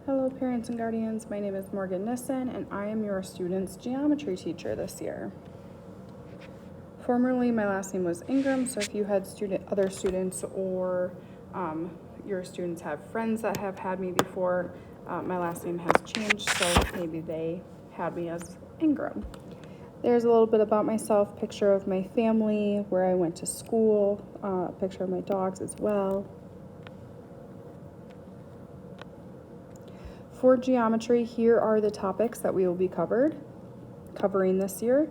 Hello parents and guardians, my name is Morgan Nissen and I am your student's geometry teacher this year. Formerly my last name was Ingram, so if you had other students or your students have friends that have had me before, my last name has changed, so maybe they had me as Ingram. There's a little bit about myself, picture of my family, where I went to school, picture of my dogs as well. For geometry, here are the topics that we will be covering this year.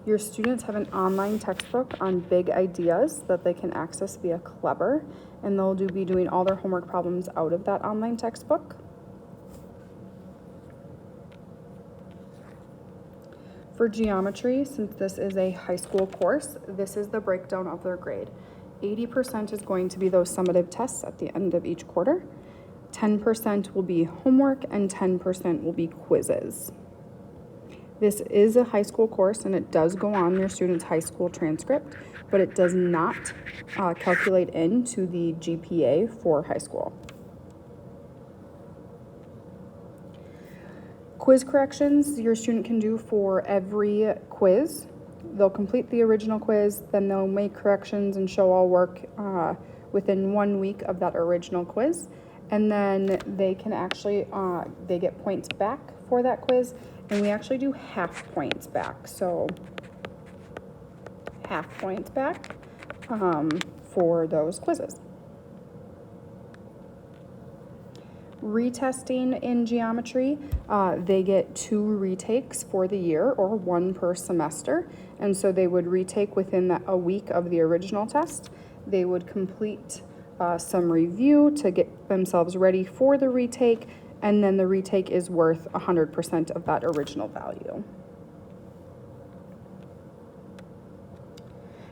Your students have an online textbook on big ideas that they can access via Clever, and they'll be doing all their homework problems out of that online textbook. For geometry, since this is a high school course, this is the breakdown of their grade. 80% is going to be those summative tests at the end of each quarter. 10% will be homework and 10% will be quizzes. This is a high school course and it does go on your student's high school transcript, but it does not calculate into the GPA for high school. Quiz corrections your student can do for every quiz. They'll complete the original quiz, then they'll make corrections and show all work within 1 week of that original quiz. And then they can actually, they get points back for that quiz, and we actually do half points back. So half points back for those quizzes. Retesting in geometry, they get 2 retakes for the year or 1 per semester. And so they would retake within a week of the original test. They would complete some review to get themselves ready for the retake, and then the retake is worth 100% of that original value.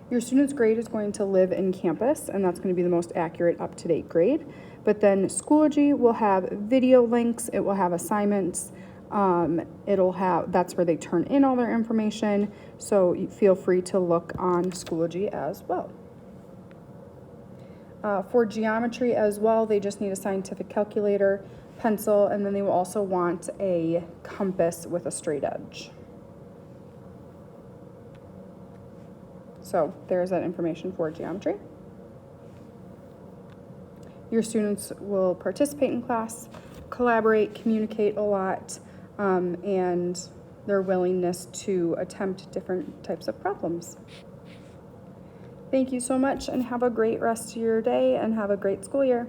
Your student's grade is going to live in campus, and that's going to be the most accurate, up-to-date grade. But then Schoology will have video links, it will have assignments, that's where they turn in all their information, so you feel free to look on Schoology as well. For geometry as well, they just need a scientific calculator, pencil, and then they will also want a compass with a straight edge. So there's that information for geometry. Your students will participate in class, collaborate, communicate a lot, and their willingness to attempt different types of problems. Thank you so much and have a great rest of your day and have a great school year.